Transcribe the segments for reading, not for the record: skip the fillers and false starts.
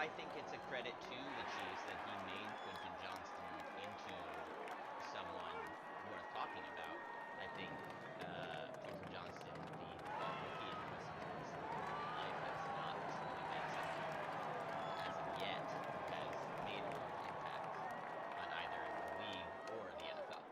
I think it's a credit to the Chiefs that he made Quentin Johnston into someone worth talking about. I think Quentin Johnston, the default rookie in most of his life, has not truly been someone who, as of yet, has made a marked impact on either the league or the NFL.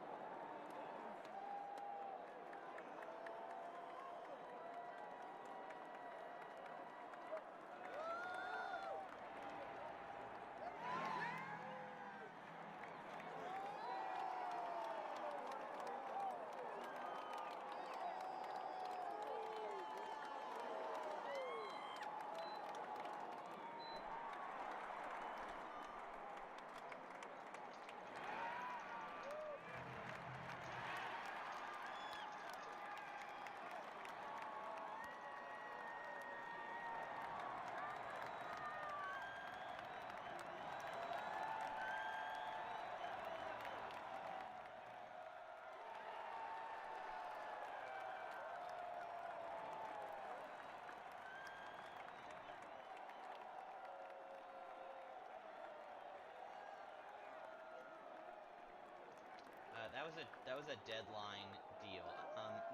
That was a deadline deal.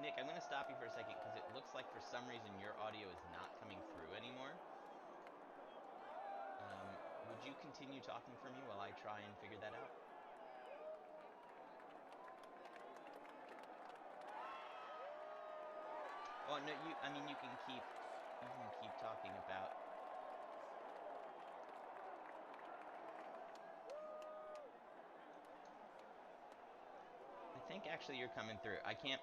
Nick, I'm gonna stop you for a second because it looks like for some reason your audio is not coming through anymore. Would you continue talking for me while I try and figure that out? Oh no, I mean you can keep talking about. I think actually you're coming through. I can't.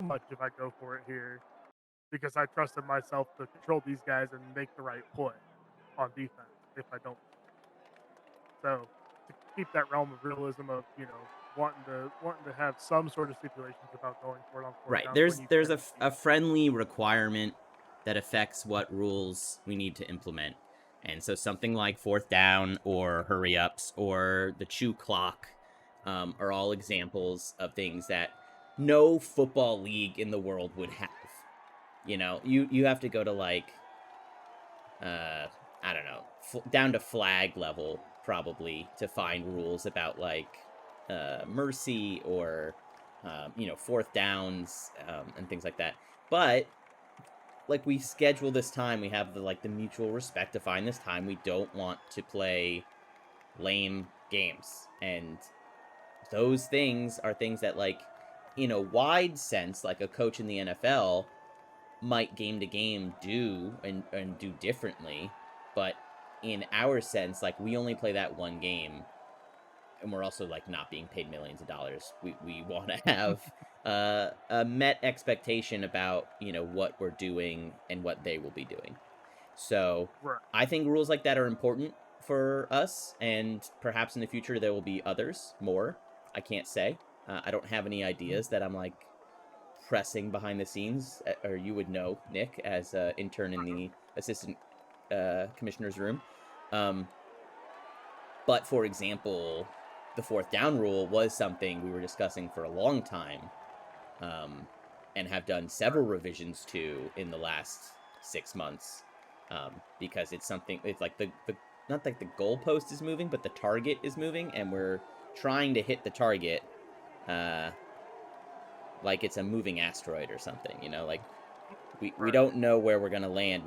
Much if I go for it here because I trusted myself to control these guys and make the right play on defense if I don't. So to keep that realm of realism of wanting to have some sort of stipulations about going for it on fourth Right. down when you There's can. a friendly requirement that affects what rules we need to implement. And so something like fourth down or hurry ups or the chew clock are all examples of things that no football league in the world would have. You have to go to like I don't know, down to flag level, probably, to find rules about, like, mercy or, fourth downs, and things like that. But, like, we schedule this time, we have the mutual respect to find this time. We don't want to play lame games. And those things are things that, like, in a wide sense, like a coach in the NFL might game to game do and do differently. But in our sense, like, we only play that one game, and we're also, like, not being paid millions of dollars. We want to have a met expectation about, what we're doing and what they will be doing. So Right. I think rules like that are important for us, and perhaps in the future there will be others more. I can't say. I don't have any ideas that I'm, like, pressing behind the scenes, or you would know, Nick, as an intern in the assistant commissioner's room. But, for example, the fourth down rule was something we were discussing for a long time, and have done several revisions to in the last 6 months, because it's something, it's like not like the goalpost is moving, but the target is moving, and we're trying to hit the target like it's a moving asteroid or something, like we don't know where we're gonna land,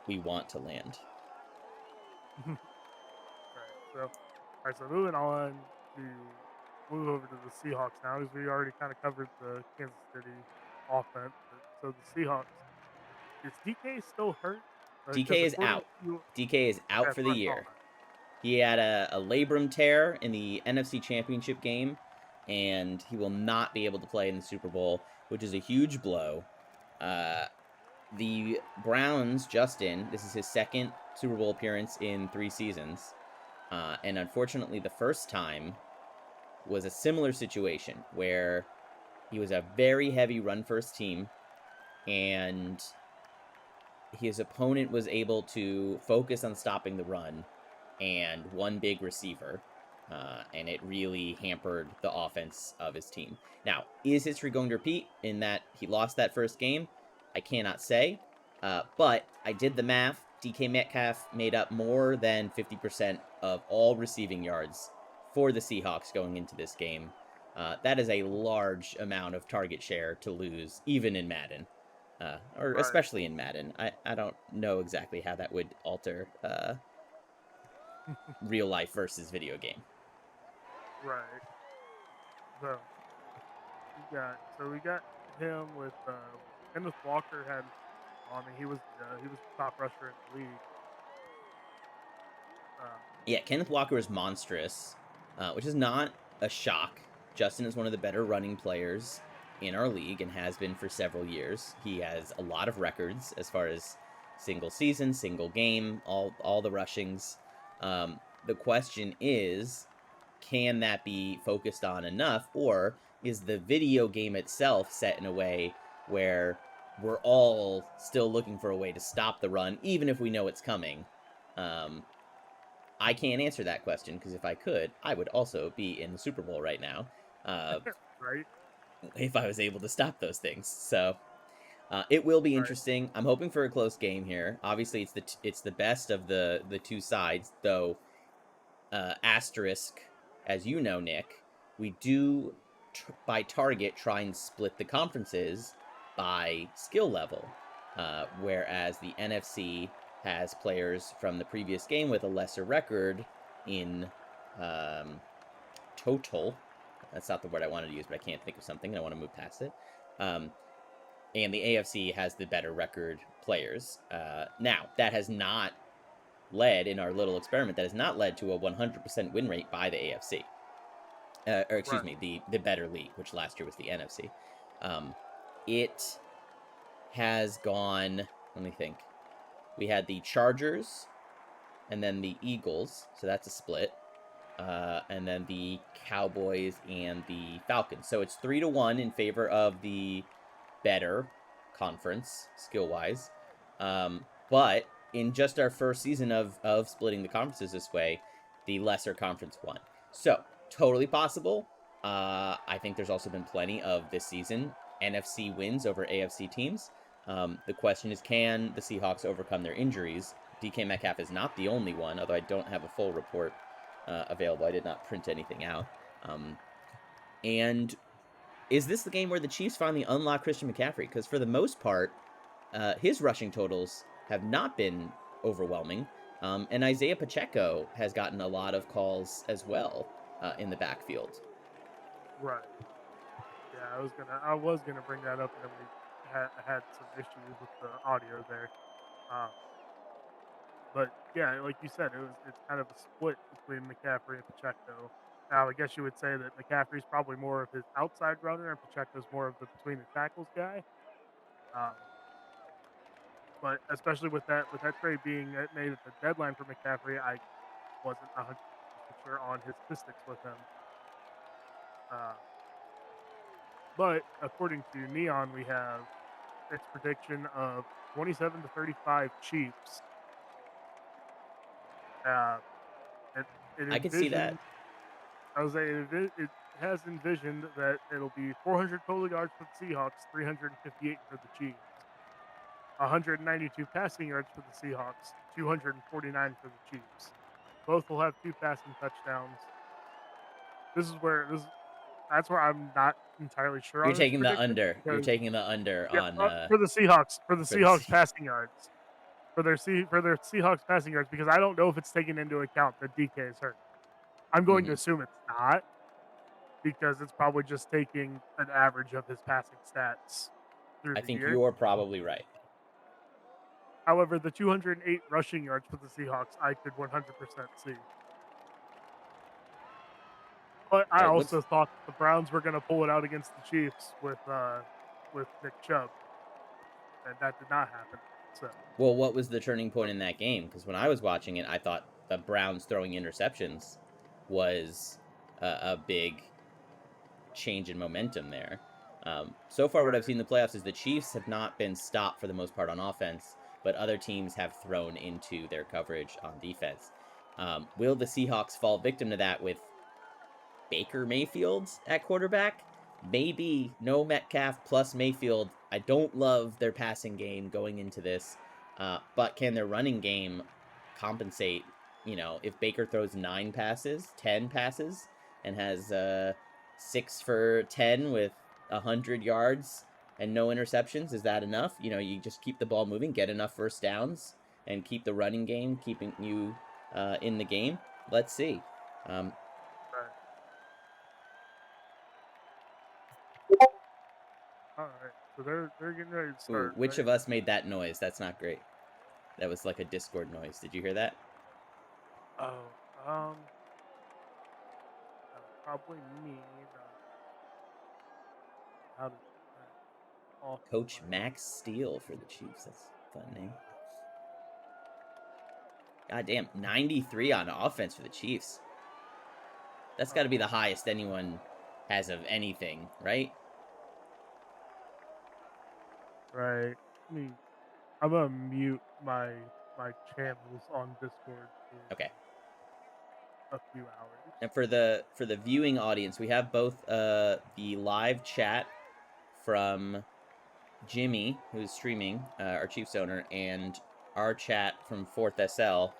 we want to land. Right. So moving on to move over to the Seahawks now, because we already kind of covered the Kansas City offense. So the Seahawks, is DK still hurt? DK is out. DK is out for the year. He had a labrum tear in the NFC Championship game, and he will not be able to play in the Super Bowl, which is a huge blow. The Browns, Justin, this is his second Super Bowl appearance in 3 seasons. And unfortunately, the first time was a similar situation where he was a very heavy run-first team, and his opponent was able to focus on stopping the run and one big receiver, and it really hampered the offense of his team. Now, is history going to repeat in that he lost that first game? I cannot say, but I did the math. DK Metcalf made up more than 50% of all receiving yards for the Seahawks going into this game. That is a large amount of target share to lose, even in Madden, or Right. especially in Madden. I don't know exactly how that would alter real life versus video game. Right. So we got him with Kenneth Walker had. I mean, he was the top rusher in the league. Yeah, Kenneth Walker is monstrous, which is not a shock. Justin is one of the better running players in our league and has been for several years. He has a lot of records as far as single season, single game, all the rushings. The question is, can that be focused on enough, or is the video game itself set in a way where we're all still looking for a way to stop the run, even if we know it's coming? I can't answer that question, because if I could, I would also be in the Super Bowl right now. Right. If I was able to stop those things. So it will be interesting. Right. I'm hoping for a close game here. Obviously, it's the best of the 2 sides, though. Asterisk, as you know, Nick, we do by target try and split the conferences by skill level, whereas the NFC has players from the previous game with a lesser record in total. That's not the word I wanted to use, but I can't think of something. I want to move past it. And the AFC has the better record players. Now, that has not led, in our little experiment, that has not led to a 100% win rate by the AFC. Or excuse me, the better league, which last year was the NFC. It has gone, let me think. We had the Chargers and then the Eagles, so that's a split. And then the Cowboys and the Falcons. So it's 3-1 in favor of the better conference, skill-wise. But in just our first season of splitting the conferences this way, the lesser conference won. So, totally possible. I think there's also been plenty of this season NFC wins over AFC teams. The question is, can the Seahawks overcome their injuries? DK Metcalf is not the only one, although I don't have a full report available. I did not print anything out. And is this the game where the Chiefs finally unlock Christian McCaffrey? Because for the most part, his rushing totals have not been overwhelming. And Isaiah Pacheco has gotten a lot of calls as well in the backfield. Right. Yeah, I was gonna bring that up, and then we had some issues with the audio there. But yeah, like you said, it's kind of a split between McCaffrey and Pacheco. Now, I guess you would say that McCaffrey's probably more of his outside runner, and Pacheco's more of the between the tackles guy. Um, but especially with that trade being made at the deadline for McCaffrey, I wasn't 100% sure on his statistics with him. But according to Neon, we have its prediction of 27-35 Chiefs. I could see that. I was saying it has envisioned that it'll be 400 total yards for the Seahawks, 358 for the Chiefs, 192 passing yards for the Seahawks, 249 for the Chiefs. Both will have 2 passing touchdowns. That's where I'm not entirely sure. You're taking the under. You're taking the under on for the Seahawks passing yards. For their Seahawks passing yards, because I don't know if it's taken into account that DK is hurt. I'm going to assume it's not, because it's probably just taking an average of his passing stats through the year. You're probably right. However, the 208 rushing yards for the Seahawks, I could 100% see. But I also thought the Browns were going to pull it out against the Chiefs with Nick Chubb, and that did not happen. So. Well, what was the turning point in that game? Because when I was watching it, I thought the Browns throwing interceptions was a big change in momentum there. So far, what I've seen in the playoffs is the Chiefs have not been stopped for the most part on offense, but other teams have thrown into their coverage on defense. Will the Seahawks fall victim to that with Baker Mayfield at quarterback? Maybe no Metcalf plus Mayfield. I don't love their passing game going into this, but can their running game compensate? You know, if Baker throws 10 passes, and has 6 for 10 with 100 yards and no interceptions, is that enough? You know, you just keep the ball moving, get enough first downs, and keep the running game keeping you in the game. Let's see. All right, so they're getting ready to start. Which of us made that noise? That's not great. That was like a Discord noise. Did you hear that? Oh, probably me. How did Coach Max Steele for the Chiefs. That's a fun name. God damn, 93 on offense for the Chiefs. That's got to be the highest anyone has of anything, right? Right. I'm gonna mute my channels on Discord for a few hours. And for the viewing audience, we have both the live chat from Jimmy, who's streaming, our Chiefs owner, and our chat from 4th SL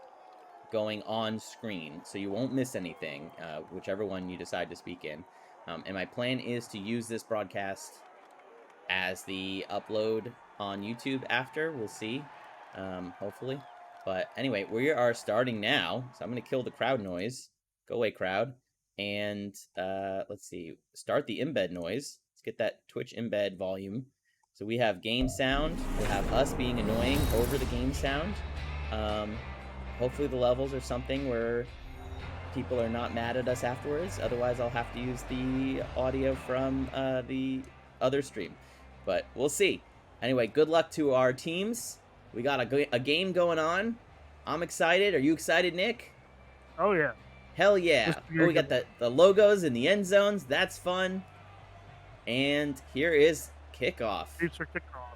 going on screen, so you won't miss anything, whichever one you decide to speak in. And my plan is to use this broadcast as the upload on YouTube after. We'll see, hopefully. But anyway, we are starting now, so I'm going to kill the crowd noise. Go away, crowd. And let's see, start the embed noise. Let's get that Twitch embed volume. So we have game sound. We'll have us being annoying over the game sound. Hopefully the levels are something where people are not mad at us afterwards. Otherwise, I'll have to use the audio from the other stream. But we'll see. Anyway, good luck to our teams. We got a game going on. I'm excited. Are you excited, Nick? Oh, yeah. Hell yeah. Oh, we got the logos in the end zones. That's fun. And here is kickoff. Chiefs for kickoff.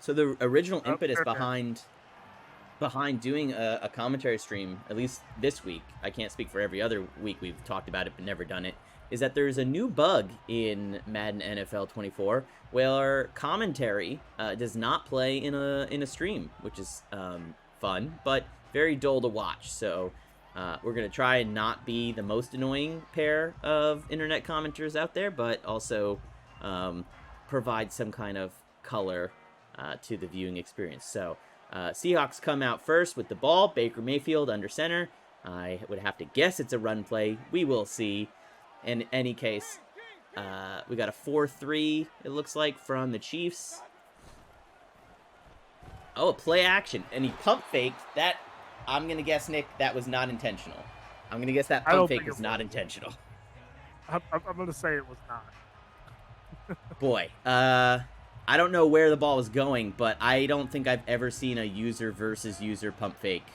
So the original impetus behind behind doing a commentary stream, at least this week. I can't speak for every other week we've talked about it but never done it. Is that there's a new bug in Madden NFL 24 where commentary does not play in a stream, which is fun but very dull to watch. So we're gonna try and not be the most annoying pair of internet commenters out there, but also provide some kind of color to the viewing experience. So Seahawks come out first with the ball. Baker Mayfield under center. I would have to guess it's a run play. We will see. In any case, we got a 4-3, it looks like, from the Chiefs. Oh, a play action. And he pump faked. That, I'm going to guess, Nick, that was not intentional. I'm going to guess that pump fake is not intentional. I'm going to say it was not. Boy, I don't know where the ball was going, but I don't think I've ever seen a user versus user pump fake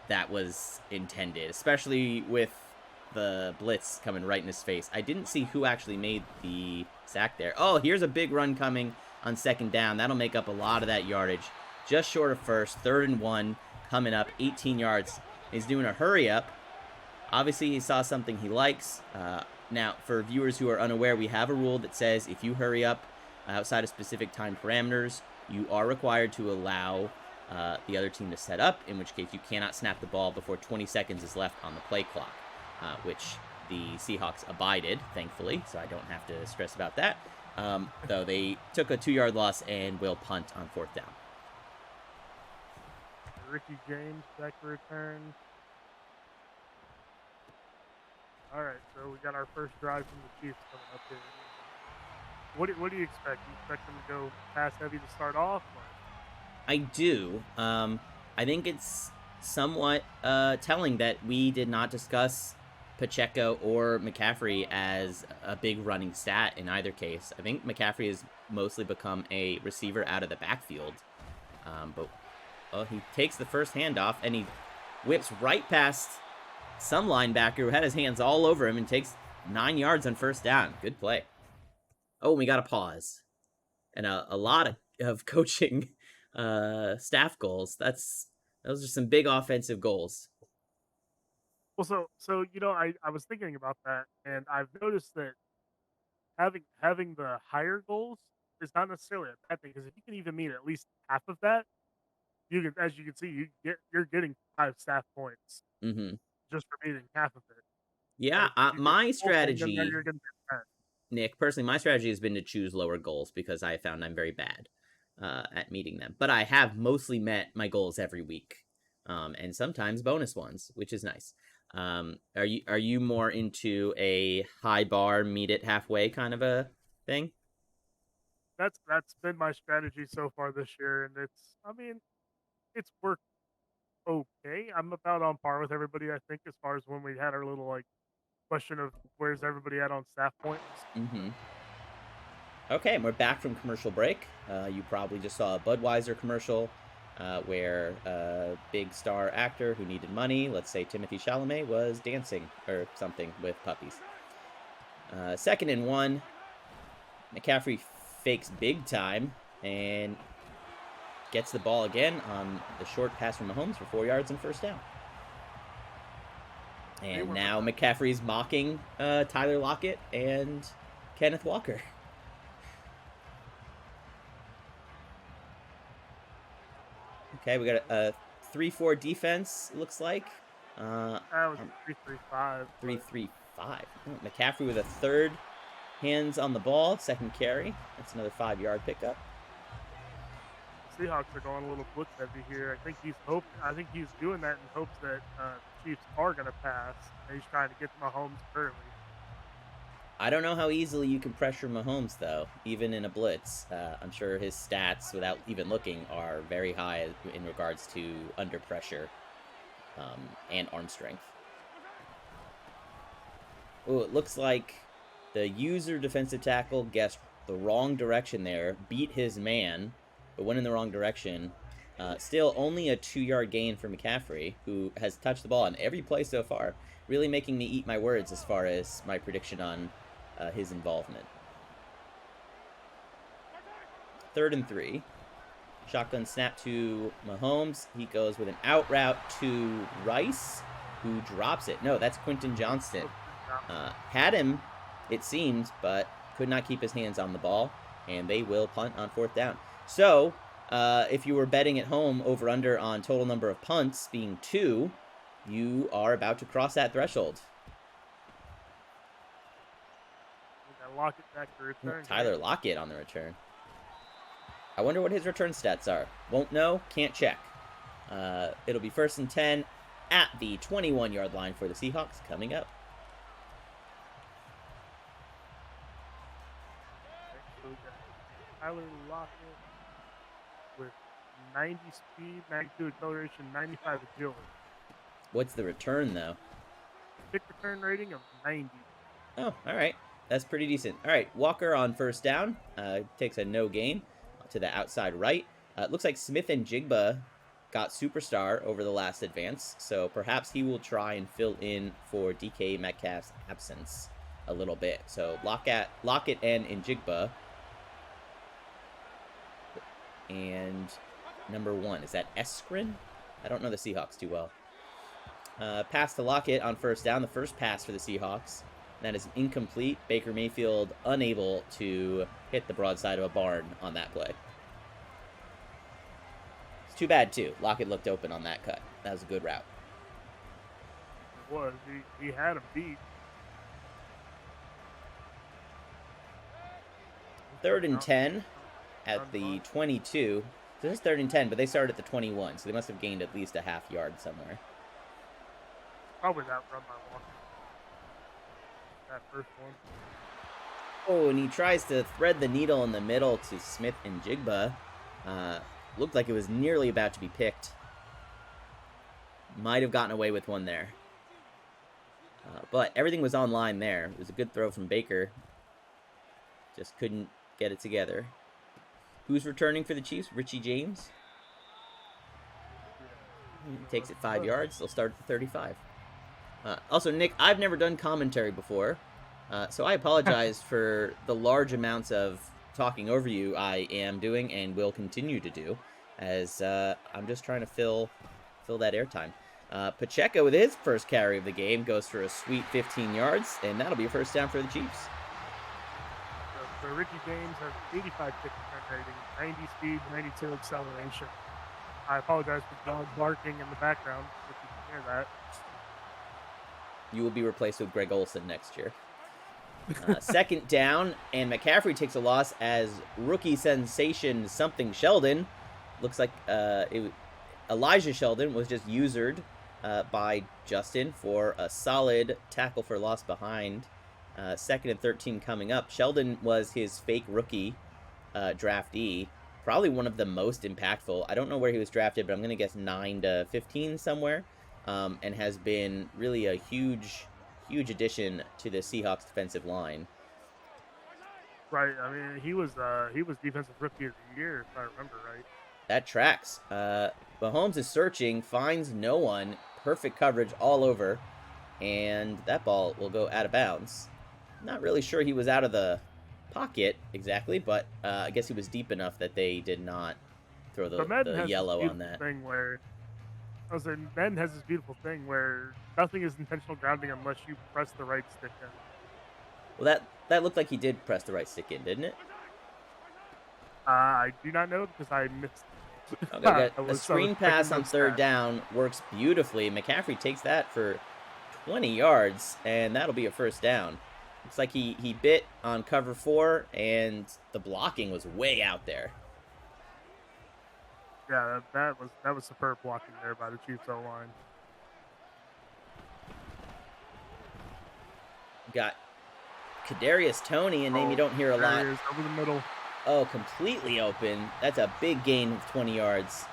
that was intended, especially with the blitz coming right in his face. I didn't see who actually made the sack there. Oh, here's a big run coming on second down. That'll make up a lot of that yardage. Just short of first, 3rd and 1, coming up 18 yards. He's doing a hurry up. Obviously, he saw something he likes. Now, for viewers who are unaware, we have a rule that says if you hurry up outside of specific time parameters, you are required to allow the other team to set up, in which case you cannot snap the ball before 20 seconds is left on the play clock, which the Seahawks abided, thankfully, so I don't have to stress about that. Though they took a 2-yard loss and will punt on 4th down. Ricky James back to return. All right, so we got our first drive from the Chiefs coming up here. What do you expect? You expect them to go pass heavy to start off? Or? I do. I think it's somewhat telling that we did not discuss Pacheco or McCaffrey as a big running stat in either case. I think McCaffrey has mostly become a receiver out of the backfield. But he takes the first handoff and he whips right past some linebacker who had his hands all over him and takes 9 yards on 1st down. Good play. Oh, and we got a pause. And a lot of coaching staff goals. Those are some big offensive goals. Well, so I was thinking about that, and I've noticed that having the higher goals is not necessarily a bad thing, because if you can even meet at least half of that, you can, as you can see, you're getting 5 staff points just for meeting half of it. Yeah, my strategy, you're getting 10. Nick, personally, my strategy has been to choose lower goals because I found I'm very bad at meeting them. But I have mostly met my goals every week, and sometimes bonus ones, which is nice. Are you more into a high bar, meet it halfway kind of a thing? That's been my strategy so far this year, and it's worked okay. I'm about on par with everybody, I think, as far as when we had our little question of where's everybody at on staff points. Okay, and we're back from commercial break. You probably just saw a Budweiser commercial where a big star actor who needed money, let's say Timothée Chalamet, was dancing or something with puppies. 2nd and 1. McCaffrey fakes big time and gets the ball again on the short pass from Mahomes for 4 yards and 1st down. And now McCaffrey's mocking Tyler Lockett and Kenneth Walker. Okay, we got a 3-4 defense, looks like. That was 3-3-5. 3-3-5. McCaffrey with a 3rd hands on the ball, 2nd carry. That's another 5-yard pickup. Seahawks are going a little blitz heavy here. I think he's doing that in hopes that the Chiefs are going to pass. And he's trying to get to Mahomes early. I don't know how easily you can pressure Mahomes, though, even in a blitz. I'm sure his stats, without even looking, are very high in regards to under pressure and arm strength. Oh, it looks like the user defensive tackle guessed the wrong direction there, beat his man, but went in the wrong direction. Still only a 2-yard gain for McCaffrey, who has touched the ball on every play so far, really making me eat my words as far as my prediction on his involvement. 3rd and 3. Shotgun snap to Mahomes. He goes with an out route to Rice, who drops it. No, that's Quentin Johnston. Had him, it seemed, but could not keep his hands on the ball, and they will punt on 4th down. So, if you were betting at home over-under on total number of punts being 2, you are about to cross that threshold. Lockett back to return. Tyler Lockett on the return. I wonder what his return stats are. Won't know, can't check. It'll be 1st and 10 at the 21-yard line for the Seahawks coming up. So we got Tyler Lockett with 90 speed, 92 acceleration, 95 agility. What's the return, though? Kick return rating of 90. Oh, all right. That's pretty decent. All right, Walker on 1st down. Takes a no gain to the outside right. Looks like Smith and Jigba got superstar over the last advance, so perhaps he will try and fill in for DK Metcalf's absence a little bit. So Lockett and Njigba. And number 1, is that Eskrin? I don't know the Seahawks too well. Pass to Lockett on 1st down, the first pass for the Seahawks. That is incomplete. Baker Mayfield unable to hit the broadside of a barn on that play. It's too bad, too. Lockett looked open on that cut. That was a good route. It was. He had him beat. 3rd and 10 at the 22. So this is 3rd and 10, but they started at the 21, so they must have gained at least a half yard somewhere. Probably that run by Walker. That first one. Oh, and he tries to thread the needle in the middle to Smith and Jigba. Looked like it was nearly about to be picked. Might have gotten away with one there. But everything was on line there. It was a good throw from Baker. Just couldn't get it together. Who's returning for the Chiefs? Richie James. He takes it 5 yards. They'll start at the 35. Also, Nick, I've never done commentary before, so I apologize for the large amounts of talking over you I am doing and will continue to do, as I'm just trying to fill that airtime. Pacheco, with his first carry of the game, goes for a sweet 15 yards, and that'll be a 1st down for the Chiefs. So Ricky James has 85 kick return rating, 90 speed, 92 acceleration. I apologize for dog barking in the background, if you can hear that. You will be replaced with Greg Olsen next year. 2nd down, and McCaffrey takes a loss as rookie sensation something Sheldon. Looks like Elijah Sheldon was just usured by Justin for a solid tackle for loss behind. 2nd and 13 coming up. Sheldon was his fake rookie draftee. Probably one of the most impactful. I don't know where he was drafted, but I'm going to guess 9 to 15 somewhere. And has been really a huge addition to the Seahawks defensive line. Right. I mean, he was defensive rookie of the year, if I remember right. That tracks. Mahomes is searching, finds no one. Perfect coverage all over. And that ball will go out of bounds. Not really sure he was out of the pocket exactly, but I guess he was deep enough that they did not throw the yellow on that. Thing where, I was saying, Madden has this beautiful thing where nothing is intentional grounding unless you press the right stick in. Well, that looked like he did press the right stick in, didn't it? I do not know because I missed it. Okay, a screen pass on 3rd down works beautifully. McCaffrey takes that for 20 yards, and that'll be a 1st down. Looks like he bit on cover 4, and the blocking was way out there. Yeah, that was superb blocking there by the Chiefs O-line. Got Kadarius Toney, a name you don't hear a lot. There he is, over the middle. Oh, completely open. That's a big gain of 20 yards.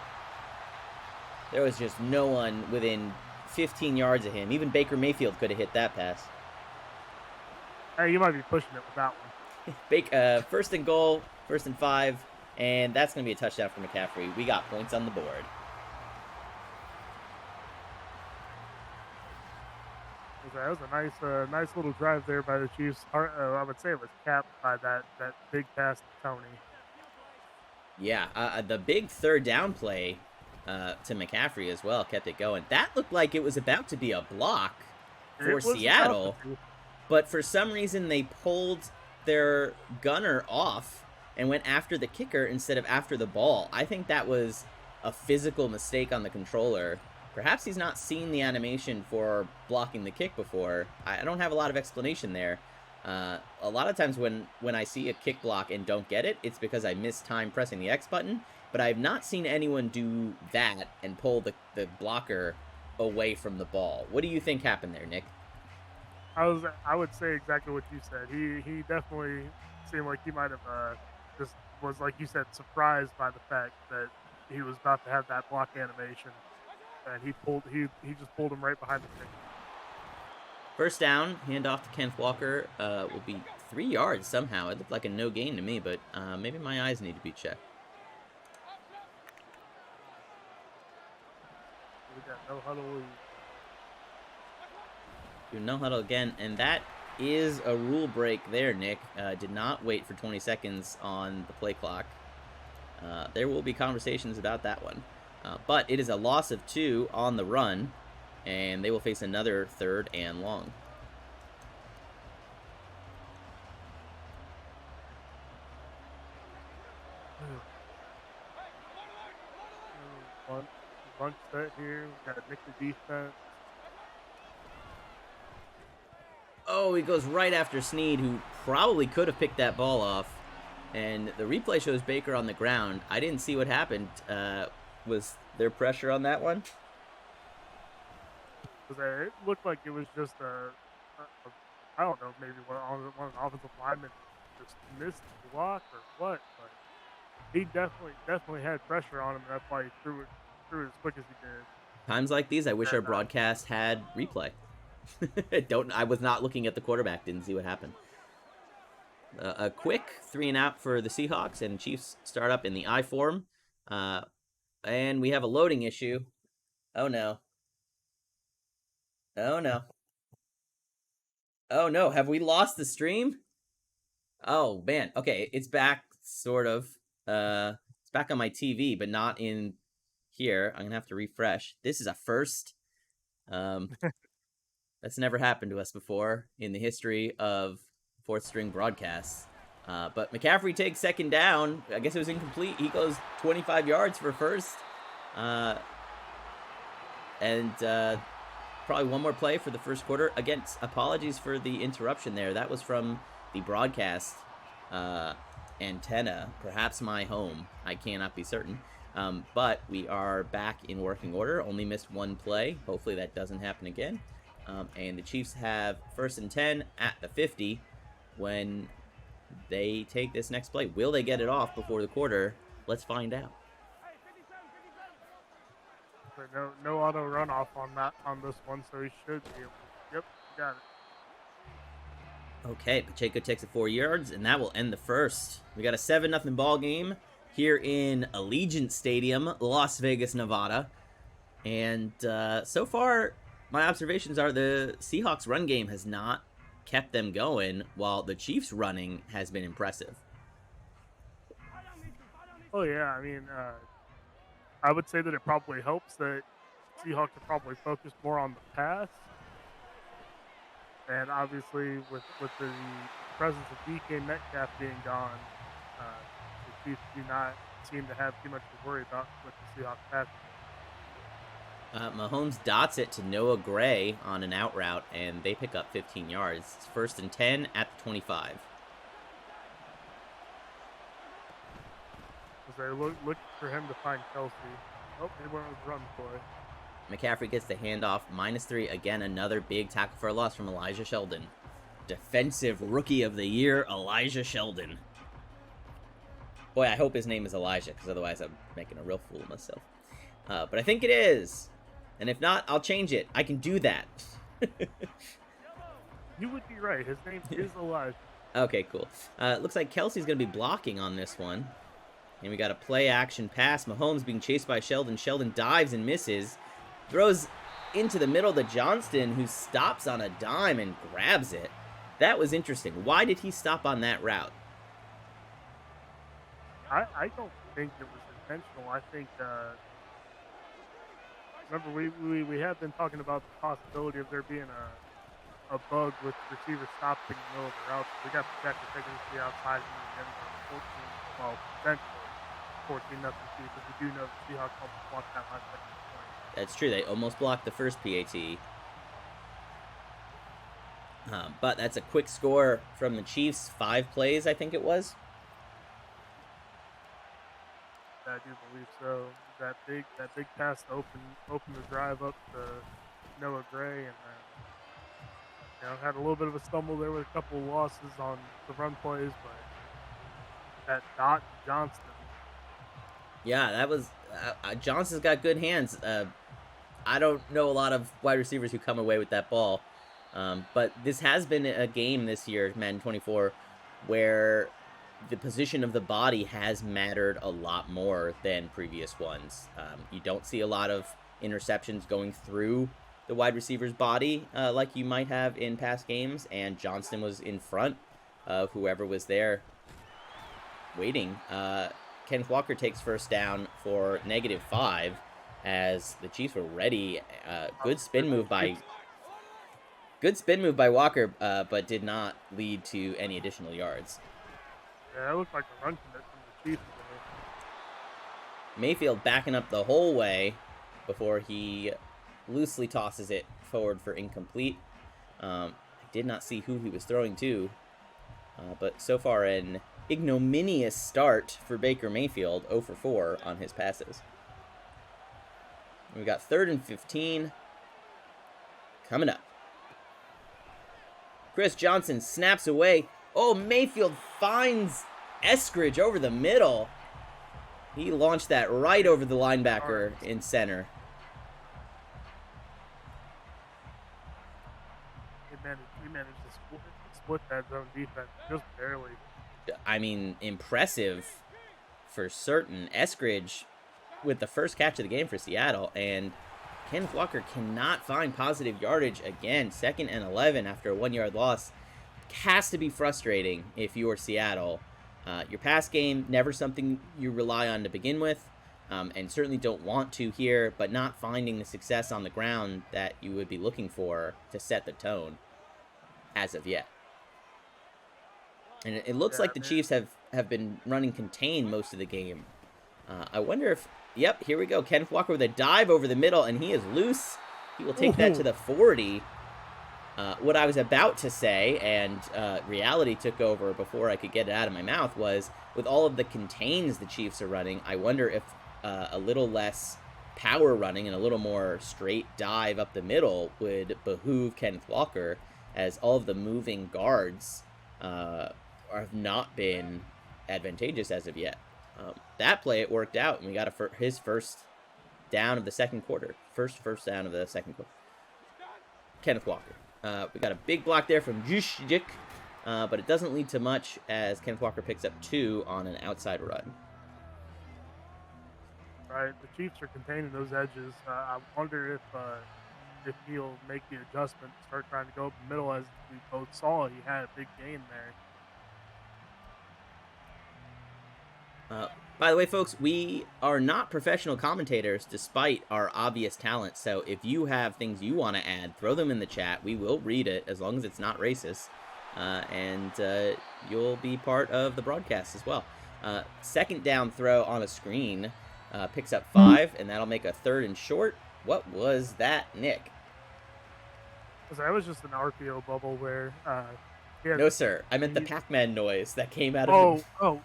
There was just no one within 15 yards of him. Even Baker Mayfield could have hit that pass. Hey, you might be pushing it with that one. 1st and goal, 1st and 5. And that's going to be a touchdown for McCaffrey. We got points on the board. That was a nice little drive there by the Chiefs. I would say it was capped by that big pass to Toney. Yeah, the big third down play to McCaffrey as well kept it going. That looked like it was about to be a block for It was about Seattle, to be. but for some reason they pulled their gunner off and went after the kicker instead of after the ball. I think that was a physical mistake on the controller. Perhaps he's not seen the animation for blocking the kick before. I don't have a lot of explanation there. A lot of times when I see a kick block and don't get it, it's because I missed time pressing the X button, but I've not seen anyone do that and pull the blocker away from the ball. What do you think happened there, Nick? I would say exactly what you said. He definitely seemed like he might have just was, like you said, surprised by the fact that he was about to have that block animation, and he just pulled him right behind the kick. First down, handoff to Kenneth Walker, will be 3 yards somehow. It looked like a no gain to me, but maybe my eyes need to be checked. We got no huddle. Do no huddle again, and that is a rule break there, Nick. Did not wait for 20 seconds on the play clock. There will be conversations about that one. But it is a loss of 2 on the run, and they will face another 3rd and long. Bunch set here. We got Nick the defense. Oh, he goes right after Snead, who probably could have picked that ball off. And the replay shows Baker on the ground. I didn't see what happened. Was there pressure on that one? It looked like it was just I don't know, maybe one of the offensive linemen just missed the block or what, but he definitely had pressure on him, and that's why he threw it as quick as he did. Times like these, I wish our broadcast had replay. I was not looking at the quarterback, didn't see what happened. A quick 3 and out for the Seahawks, and Chiefs start up in the I form. And we have a loading issue. Oh no. Oh no. Oh no, have we lost the stream? Oh man, okay, it's back, sort of. It's back on my TV, but not in here. I'm gonna have to refresh. This is a first. That's never happened to us before in the history of fourth string broadcasts. But McCaffrey takes second down. I guess it was incomplete. He goes 25 yards for first. And probably one more play for the first quarter. Again, apologies for the interruption there. That was from the broadcast antenna, perhaps my home. I cannot be certain. But we are back in working order. Only missed one play. Hopefully that doesn't happen again. And the Chiefs have 1st and 10 at the 50 when they take this next play. Will they get it off before the quarter? Let's find out. No auto runoff on this one, so he should be able to. Yep, got it. Okay, Pacheco takes it 4 yards, and that will end the first. We got a 7-0 ball game here in Allegiant Stadium, Las Vegas, Nevada. And so far, my observations are the Seahawks run game has not kept them going, while the Chiefs running has been impressive. Oh yeah, I mean, I would say that it probably helps that Seahawks are probably focused more on the pass, and obviously with the presence of DK Metcalf being gone, the Chiefs do not seem to have too much to worry about with the Seahawks passing. Mahomes dots it to Noah Gray on an out route, and they pick up 15 yards. It's 1st and 10 at the 25. As they look for him to find Kelsey. Oh, they went with run play. McCaffrey gets the handoff, -3. Again, another big tackle for a loss from Elijah Sheldon. Defensive Rookie of the Year, Elijah Sheldon. Boy, I hope his name is Elijah, because otherwise I'm making a real fool of myself. But I think it is. And if not, I'll change it. I can do that. You would be right. His name is Elijah. Okay, cool. Looks like Kelsey's going to be blocking on this one. And we got a play-action pass. Mahomes being chased by Sheldon. Sheldon dives and misses. Throws into the middle to Johnston, who stops on a dime and grabs it. That was interesting. Why did he stop on that route? I don't think it was intentional. I think remember we have been talking about the possibility of there being a bug with receivers stopping in the middle of the route. So we got protected taking it to the outside and the end zone 14, well, potentially 14-0 Chiefs. But we do know the Seahawks almost blocked that last second point. That's true. They almost blocked the first PAT. But that's a quick score from the Chiefs. 5 plays, I think it was. I do believe so. That big pass to open the drive up to Noah Gray, and then had a little bit of a stumble there with a couple of losses on the run plays, but that dot to Johnston. Yeah, that was Johnson's got good hands. I don't know a lot of wide receivers who come away with that ball, but this has been a game this year, Madden 24, where the position of the body has mattered a lot more than previous ones. You don't see a lot of interceptions going through the wide receiver's body like you might have in past games, and Johnston was in front of whoever was there waiting. Kenneth Walker takes first down for -5 as the Chiefs were ready. Good spin move by Walker, but did not lead to any additional yards. Yeah, that looked like a run commit from the Chiefs. Mayfield backing up the whole way before he loosely tosses it forward for incomplete. I did not see who he was throwing to, but so far an ignominious start for Baker Mayfield, 0 for 4 on his passes. We got 3rd and 15 coming up. Chris Johnson snaps away. Oh, Mayfield finds Eskridge over the middle. He launched that right over the linebacker in center. He managed to split that zone defense just barely. I mean, impressive for certain. Eskridge with the first catch of the game for Seattle, and Kenneth Walker cannot find positive yardage again. 2nd and 11 after a 1-yard loss. Has to be frustrating if you're Seattle. Your pass game, never something you rely on to begin with, and certainly don't want to here, but not finding the success on the ground that you would be looking for to set the tone as of yet. And it looks like the Chiefs have been running contain most of the game. I wonder if... Yep, here we go. Kenneth Walker with a dive over the middle, and he is loose. He will take that to the 40. What I was about to say, and reality took over before I could get it out of my mouth, was with all of the contains the Chiefs are running, I wonder if a little less power running and a little more straight dive up the middle would behoove Kenneth Walker, as all of the moving guards have not been advantageous as of yet. That play, it worked out, and we got his first down of the second quarter. First down of the second quarter. Kenneth Walker. We got a big block there from Juszczyk, but it doesn't lead to much as Kenneth Walker picks up 2 on an outside run. Right, the Chiefs are containing those edges. I wonder if he'll make the adjustment, start trying to go up the middle. As we both saw, he had a big gain there. By the way, folks, we are not professional commentators despite our obvious talent. So if you have things you want to add, throw them in the chat. We will read it as long as it's not racist. And you'll be part of the broadcast as well. 2nd down throw on a screen picks up 5, and that'll make a 3rd and short. What was that, Nick? That was just an RPO bubble where... No, sir. I meant the Pac-Man noise that came out of the... Oh.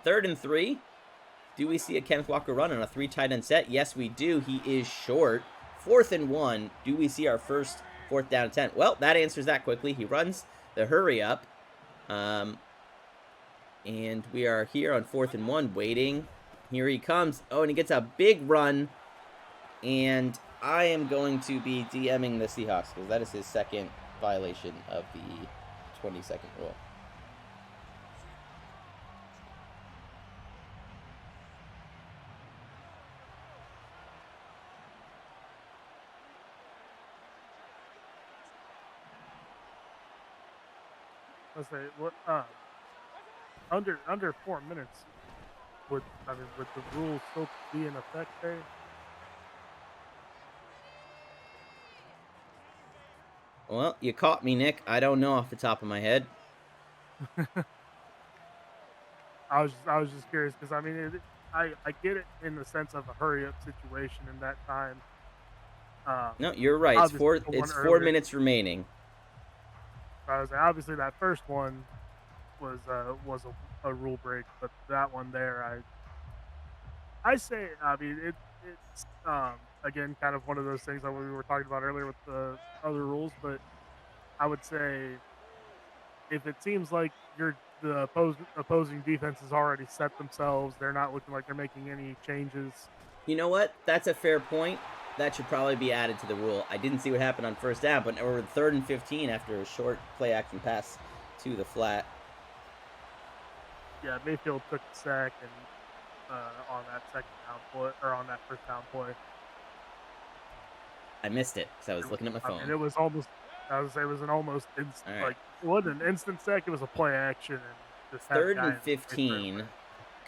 3rd and 3. Do we see a Kenneth Walker run on a 3 tight end set? Yes, we do. He is short. 4th and 1. Do we see our first 4th down attempt? Well, that answers that quickly. He runs the hurry up. And we are here on 4th and 1 waiting. Here he comes. Oh, and he gets a big run. And I am going to be DMing the Seahawks because that is his 2nd violation of the 20-second rule. Let's say what under 4 minutes would would the rules still be in effect there? Well, you caught me, Nick. I don't know off the top of my head. I was just curious because I mean I get it in the sense of a hurry up situation in that time. No, you're right. Obviously the one It's 4 earlier, minutes remaining. I was obviously that first one was a rule break, but that one there I say I mean it's again kind of one of those things that we were talking about earlier with the other rules, but I would say if it seems like the opposing defense has already set themselves, they're not looking like they're making any changes. You know what? That's a fair point. That should probably be added to the rule. I didn't see what happened on first down, but we're 3rd and 15 after a short play action pass to the flat. Yeah, Mayfield took the sack and on that second down play or on that first down play. I missed it because I was looking at my phone. And it was almost I would say it was an almost instant, All right. like it wasn't an instant sack. It was a play action and just had 3rd guy and 15.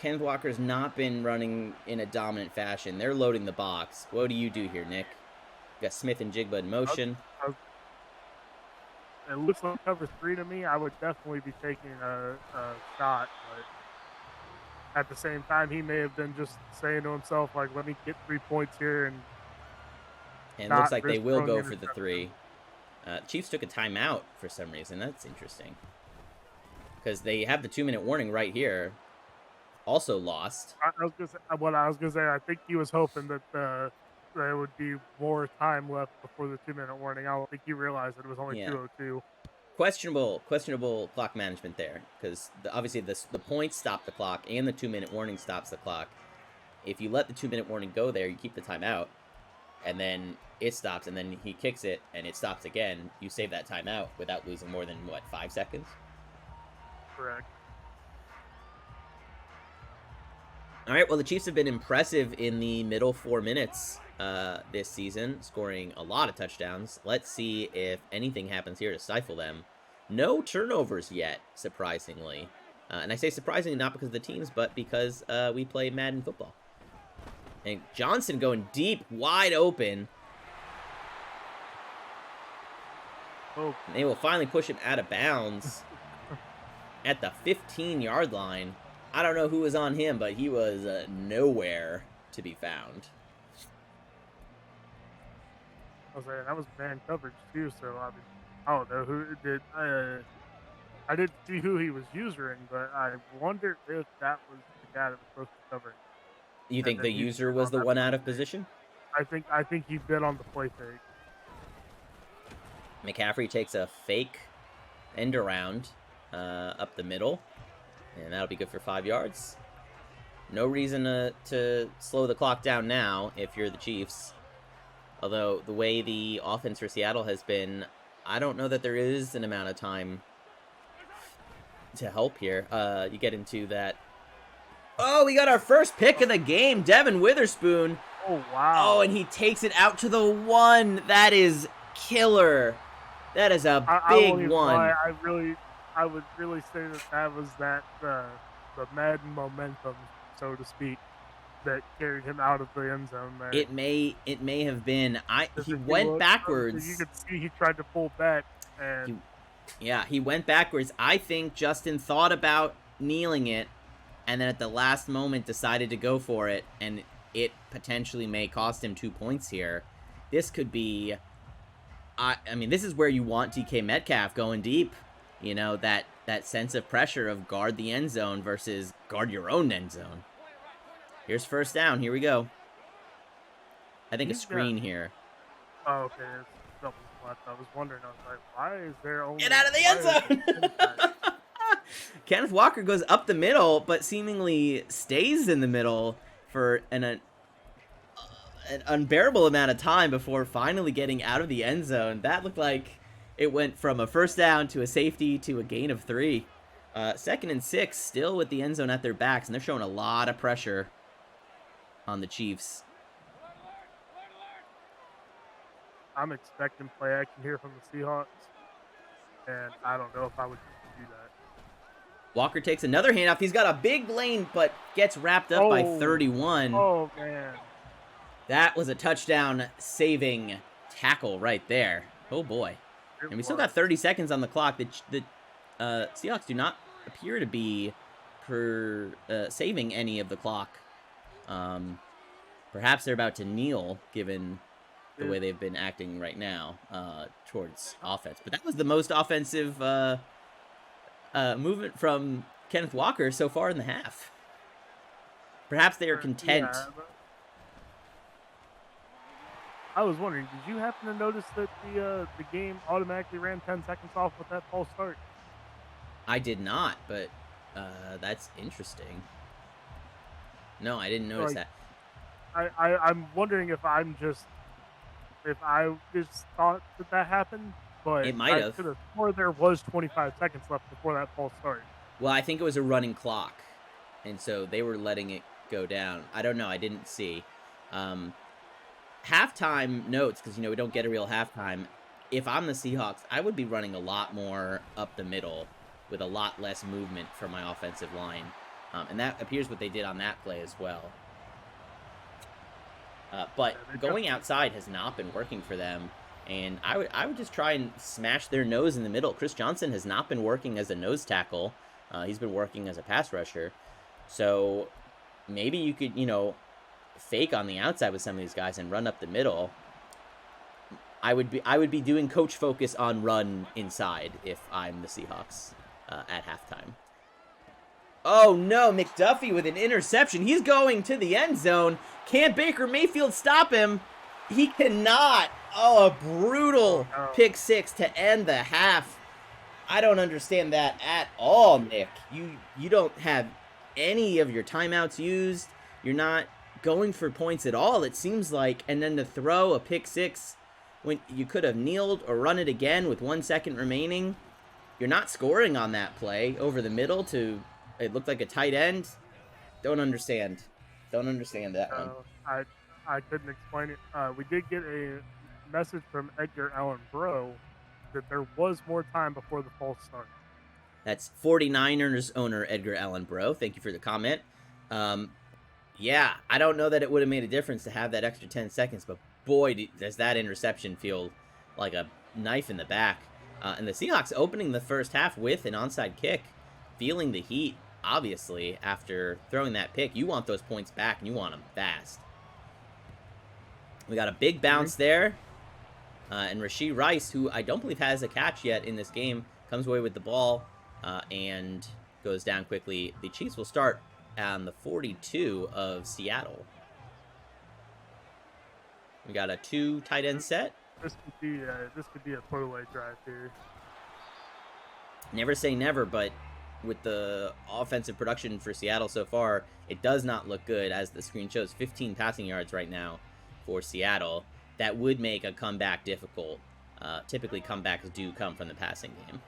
Kenneth Walker's not been running in a dominant fashion. They're loading the box. What do you do here, Nick? You got Smith and Jigba in motion. It looks like cover 3 to me. I would definitely be taking a shot, but at the same time, he may have been just saying to himself, like, let me get 3 points here. And it looks like they will go for the 3. Chiefs took a timeout for some reason. That's interesting. Because they have the 2-minute warning right here. Also lost. I was gonna say, I think he was hoping that there would be more time left before the 2-minute warning. I don't think he realized that it was only 2:02. Questionable clock management there, because obviously the points stop the clock and the 2-minute warning stops the clock. If you let the 2-minute warning go there, you keep the timeout, and then it stops, and then he kicks it, and it stops again. You save that timeout without losing more than, what, 5 seconds? Correct. All right, well, the Chiefs have been impressive in the middle 4 minutes this season, scoring a lot of touchdowns. Let's see if anything happens here to stifle them. No turnovers yet, surprisingly. And I say surprisingly not because of the teams, but because we play Madden football. And Johnson going deep, wide open. Oh. And they will finally push him out of bounds at the 15-yard line. I don't know who was on him, but he was nowhere to be found. I was saying that was man coverage too, so I mean, I don't know who did. I didn't see who he was using, but I wonder if that was the guy that was supposed to cover him. You think the user was the one out of position? I think he bit on the play fake. McCaffrey takes a fake end around up the middle. And that'll be good for 5 yards. No reason to slow the clock down now if you're the Chiefs. Although, the way the offense for Seattle has been, I don't know that there is an amount of time to help here. You get into that. Oh, we got our first pick of the game, Devin Witherspoon. Oh, wow. Oh, and he takes it out to the 1. That is killer. That is a big one. I would really say that was the Madden momentum, so to speak, that carried him out of the end zone there. It may have been. He went backwards. You could see he tried to pull back, and he went backwards. I think Justin thought about kneeling it, and then at the last moment decided to go for it, and it potentially may cost him 2 points here. This could be. I mean, this is where you want DK Metcalf going deep. You know, that sense of pressure of guard the end zone versus guard your own end zone. Here's first down. Here we go. I think a screen here. Oh, okay. It's double left. I was wondering. I was like, why is there only... Get out of the end zone! Kenneth Walker goes up the middle, but seemingly stays in the middle for an unbearable amount of time before finally getting out of the end zone. That looked like it went from a first down to a safety to a gain of 3. 2nd and 6, still with the end zone at their backs, and they're showing a lot of pressure on the Chiefs. I'm expecting play action here from the Seahawks, and I don't know if I would do that. Walker takes another handoff. He's got a big lane, but gets wrapped up by 31. Oh, man. That was a touchdown-saving tackle right there. Oh, boy. And we still got 30 seconds on the clock. The Seahawks do not appear to be saving any of the clock. Perhaps they're about to kneel, given the way they've been acting right now towards offense. But that was the most offensive movement from Kenneth Walker so far in the half. Perhaps they are content. Yeah, I was wondering, did you happen to notice that the game automatically ran 10 seconds off with that false start? I did not, but that's interesting. No, I didn't notice that. I'm wondering if I just thought that happened, but It might have. I could have swore there was 25 seconds left before that false start. Well, I think it was a running clock, and so they were letting it go down. I don't know. I didn't see. Halftime notes, because, we don't get a real halftime. If I'm the Seahawks, I would be running a lot more up the middle with a lot less movement for my offensive line. And that appears what they did on that play as well. But going outside has not been working for them. And I would just try and smash their nose in the middle. Chris Johnson has not been working as a nose tackle. He's been working as a pass rusher. So maybe you could, fake on the outside with some of these guys and run up the middle. I would be doing coach focus on run inside if I'm the Seahawks at halftime. Oh no, McDuffie with an interception. He's going to the end zone. Can Baker Mayfield stop him? He cannot. Oh, a brutal pick six to end the half. I don't understand that at all, Nick. You don't have any of your timeouts used. You're not going for points at all, it seems like. And then to throw a pick six when you could have kneeled or run it again with 1 second remaining. You're not scoring on that play over the middle to, it looked like a tight end. Don't understand. Don't understand that one. I couldn't explain it. We did get a message from Edgar Allan Bro that there was more time before the false start. That's 49ers owner Edgar Allan Bro. Thank you for the comment. Yeah, I don't know that it would have made a difference to have that extra 10 seconds, but boy, does that interception feel like a knife in the back. And the Seahawks opening the first half with an onside kick, feeling the heat, obviously, after throwing that pick. You want those points back, and you want them fast. We got a big bounce there. And Rashee Rice, who I don't believe has a catch yet in this game, comes away with the ball and goes down quickly. The Chiefs will start on the 42 of Seattle. We got a 2 tight end set. This could be a put-away drive here. Never say never, but with the offensive production for Seattle so far, it does not look good, as the screen shows. 15 passing yards right now for Seattle. That would make a comeback difficult. Typically, comebacks do come from the passing game.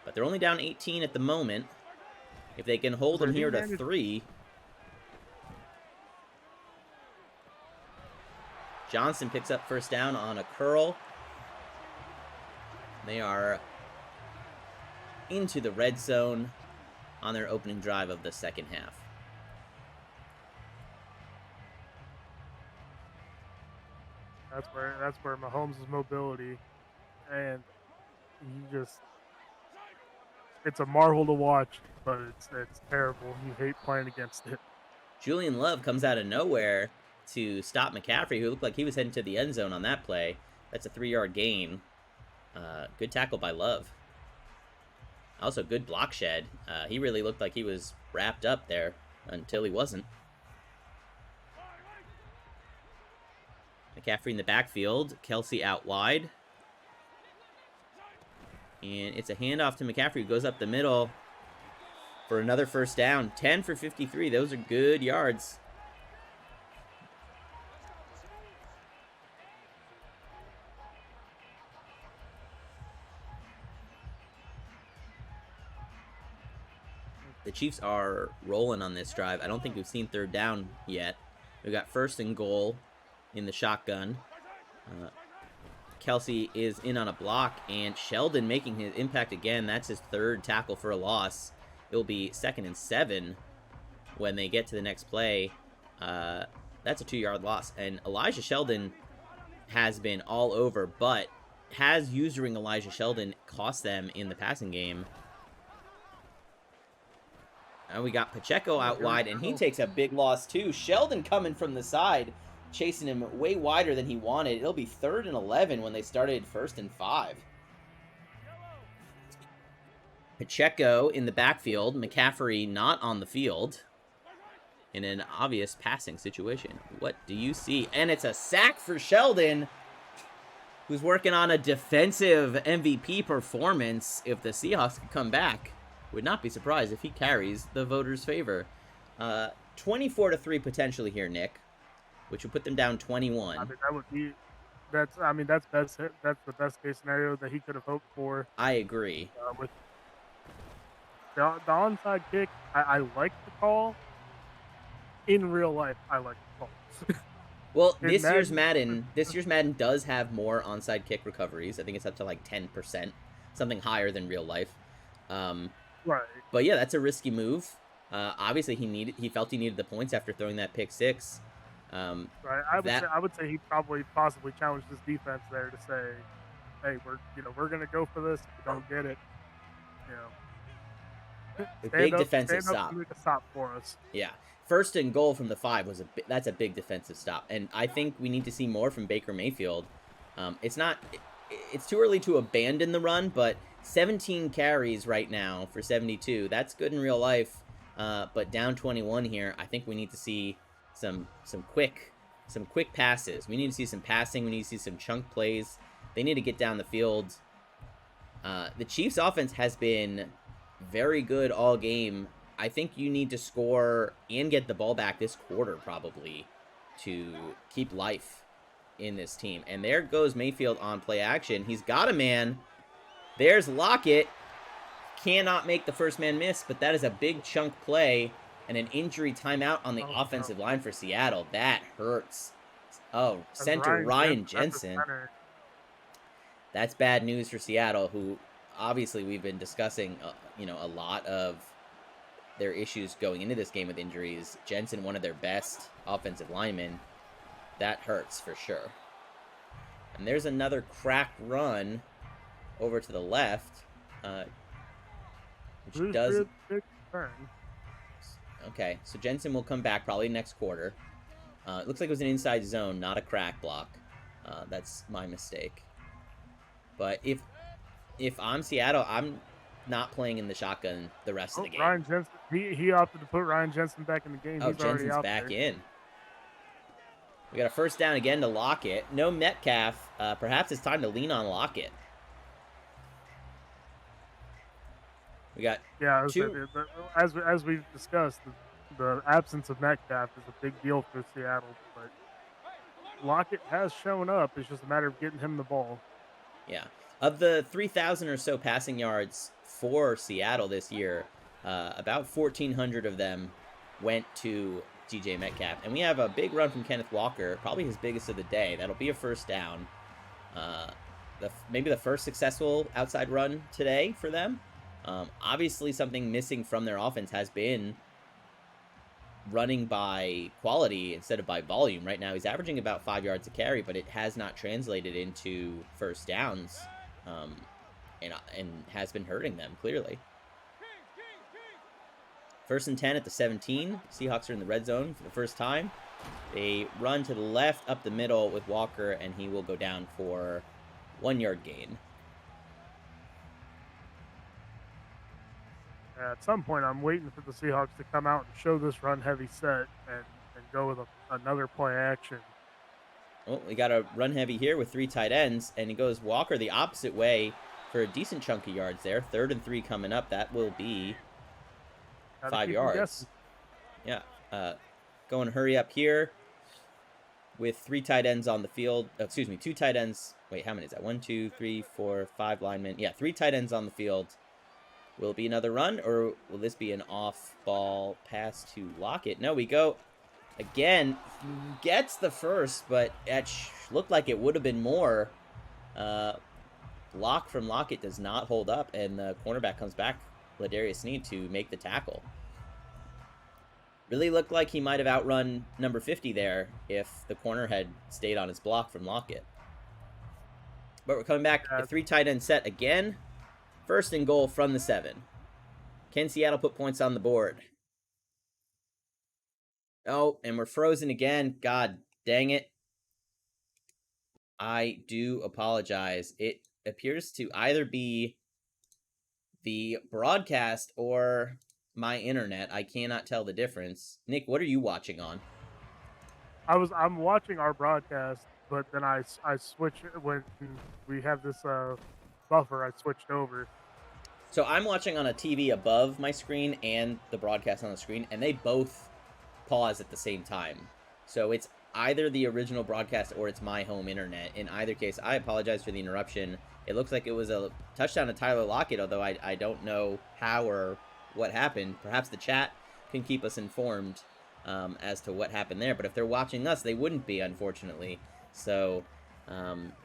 But they're only down 18 at the moment. If they can hold them here to 3. Johnson picks up first down on a curl. They are into the red zone on their opening drive of the second half. That's where Mahomes' mobility, and it's a marvel to watch, but it's terrible. You hate playing against it. Julian Love comes out of nowhere to stop McCaffrey, who looked like he was heading to the end zone on that play. That's a 3-yard gain. Good tackle by Love. Also, good block shed. He really looked like he was wrapped up there until he wasn't. McCaffrey in the backfield. Kelsey out wide. And it's a handoff to McCaffrey, who goes up the middle for another first down. 10 for 53. Those are good yards. The Chiefs are rolling on this drive. I don't think we've seen third down yet. We've got first and goal in the shotgun. Kelsey is in on a block, and Sheldon making his impact again. That's his third tackle for a loss. It'll be 2nd and 7 when they get to the next play. That's a 2-yard loss. And Elijah Sheldon has been all over, but has usering Elijah Sheldon cost them in the passing game. And we got Pacheco out wide, and he takes a big loss too. Sheldon coming from the side, chasing him way wider than he wanted. It'll be 3rd and 11 when they started 1st and 5. Pacheco in the backfield. McCaffrey not on the field in an obvious passing situation. What do you see? And it's a sack for Sheldon, who's working on a defensive MVP performance. If the Seahawks could come back, would not be surprised if he carries the voters' favor. 24-3 potentially here, Nick, which would put them down 21. I mean, that would be that's best. That's the best case scenario that he could have hoped for. I agree. With the onside kick, I like the call. In real life, I like the calls. Well, this year's Madden does have more onside kick recoveries. I think it's up to like 10%, something higher than real life. Right. But yeah, that's a risky move. Obviously, he felt he needed the points after throwing that pick six. Right. I would say he possibly challenged his defense there to say, "Hey, we're gonna go for this. If we don't get it, a big defensive stop. Make a stop for us." Yeah. 1st and goal from the 5 that's a big defensive stop, and I think we need to see more from Baker Mayfield. It's too early to abandon the run, but 17 carries right now for 72. That's good in real life, but down 21 here. I think we need to see some quick passes. We need to see some passing. We need to see some chunk plays. They need to get down the field. The Chiefs' offense has been very good all game. I think you need to score and get the ball back this quarter probably to keep life in this team. And there goes Mayfield on play action. He's got a man. There's Lockett. Cannot make the first man miss, but that is a big chunk play and an injury timeout on the offensive line for Seattle. That hurts. Oh, center Ryan Jensen. That's bad news for Seattle, who obviously we've been discussing a lot of their issues going into this game with injuries. Jensen, one of their best offensive linemen. That hurts for sure. And there's another crack run over to the left, which does... Okay, so Jensen will come back probably next quarter. It looks like it was an inside zone, not a crack block. That's my mistake. But if I'm Seattle, I'm not playing in the shotgun the rest of the game. Ryan Jensen, he opted to put Ryan Jensen back in the game. Oh, He's already Jensen's out back there. in. We got a first down again to Lockett. No Metcalf. Perhaps it's time to lean on Lockett. We got two. As we've discussed, the absence of Metcalf is a big deal for Seattle. But Lockett has shown up. It's just a matter of getting him the ball. Yeah. Of the 3,000 or so passing yards for Seattle this year, about 1,400 of them went to DJ Metcalf. And we have a big run from Kenneth Walker, probably his biggest of the day. That'll be a first down. Maybe the first successful outside run today for them. Obviously, something missing from their offense has been running by quality instead of by volume. Right now, he's averaging about 5 yards a carry, but it has not translated into first downs, and has been hurting them, clearly. 1st and 10 at the 17. Seahawks are in the red zone for the first time. They run to the left, up the middle with Walker, and he will go down for 1 yard gain. At some point, I'm waiting for the Seahawks to come out and show this run-heavy set and go with another play action. Well, we got a run-heavy here with 3 tight ends, and he goes Walker the opposite way for a decent chunk of yards there. 3rd and 3 coming up. That will be 5 yards. Yeah. Going hurry up here with 3 tight ends on the field. Oh, excuse me, 2 tight ends. Wait, how many is that? 1, 2, 3, 4, 5 linemen. Yeah, 3 tight ends on the field. Will it be another run, or will this be an off-ball pass to Lockett? No, we go again. Gets the first, but it looked like it would have been more. block from Lockett does not hold up, and the cornerback comes back, Ladarius Sneed, to make the tackle. Really looked like he might have outrun number 50 there if the corner had stayed on his block from Lockett. But we're coming back, a 3 tight end set again. First and goal from the 7. Can Seattle put points on the board? Oh, and we're frozen again. God dang it. I do apologize. It appears to either be the broadcast or my internet. I cannot tell the difference. Nick, what are you watching on? I'm watching our broadcast, but then I switch when we have this buffer. I switched over. So I'm watching on a TV above my screen and the broadcast on the screen, and they both pause at the same time. So it's either the original broadcast or it's my home internet. In either case, I apologize for the interruption. It looks like it was a touchdown to Tyler Lockett, although I don't know how or what happened. Perhaps the chat can keep us informed as to what happened there. But if they're watching us, they wouldn't be, unfortunately. So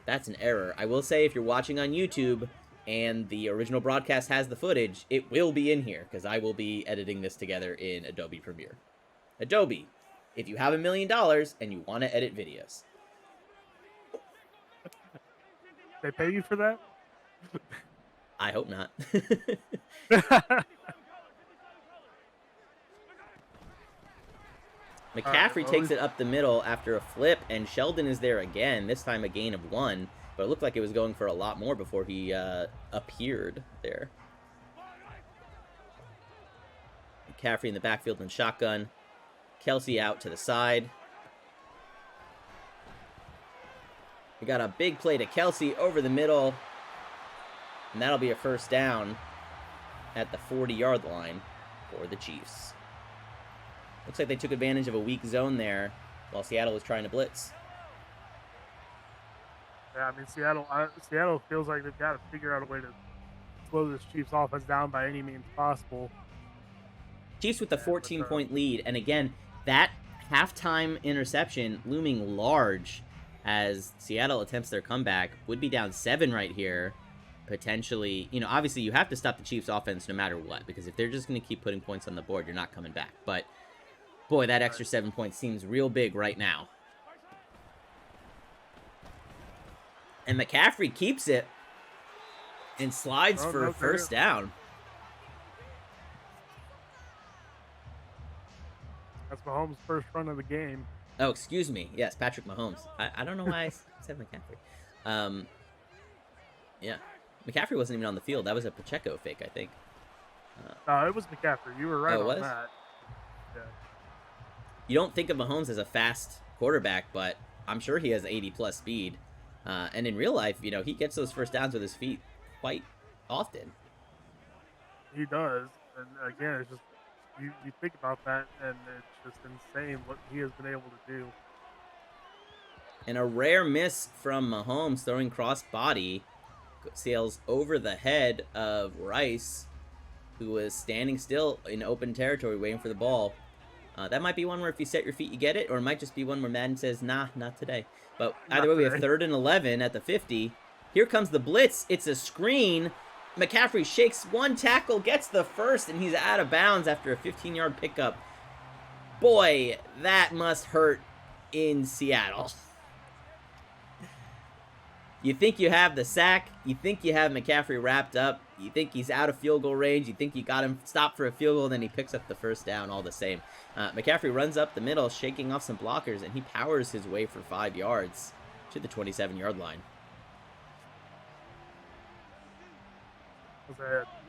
that's an error. I will say, if you're watching on YouTube and the original broadcast has the footage, it will be in here, because I will be editing this together in Adobe Premiere. Adobe, if you have $1 million and you want to edit videos. They pay you for that? I hope not. McCaffrey takes it up the middle after a flip, and Sheldon is there again, this time a gain of 1. But it looked like it was going for a lot more before he appeared there. McCaffrey in the backfield and shotgun. Kelsey out to the side. We got a big play to Kelsey over the middle. And that'll be a first down at the 40-yard line for the Chiefs. Looks like they took advantage of a weak zone there while Seattle was trying to blitz. Yeah, I mean, Seattle feels like they've got to figure out a way to slow this Chiefs offense down by any means possible. Chiefs with the 14-point lead, and again, that halftime interception looming large as Seattle attempts their comeback. Would be down 7 right here, potentially. You know, obviously you have to stop the Chiefs offense no matter what, because if they're just going to keep putting points on the board, you're not coming back. But boy, that extra 7 points seems real big right now. And McCaffrey keeps it and slides for a first down. That's Mahomes' first run of the game. Oh, excuse me. Yes, Patrick Mahomes. I don't know why I said McCaffrey. Yeah. McCaffrey wasn't even on the field. That was a Pacheco fake, I think. No, it was McCaffrey. You were right on was? that. Yeah. You don't think of Mahomes as a fast quarterback, but I'm sure he has 80-plus speed. And in real life, you know, he gets those first downs with his feet quite often. He does. And again, it's just, you think about that, and it's just insane what he has been able to do. And a rare miss from Mahomes, throwing cross body, sails over the head of Rice, who was standing still in open territory waiting for the ball. That might be one where if you set your feet, you get it, or it might just be one where Madden says, nah, not today. But either way, we have 3rd and 11 at the 50. Here comes the blitz. It's a screen. McCaffrey shakes one tackle, gets the first, and he's out of bounds after a 15-yard pickup. Boy, that must hurt in Seattle. You think you have the sack. You think you have McCaffrey wrapped up. You think he's out of field goal range. You think you got him stopped for a field goal, then he picks up the first down all the same. McCaffrey runs up the middle, shaking off some blockers, and he powers his way for 5 yards to the 27-yard line.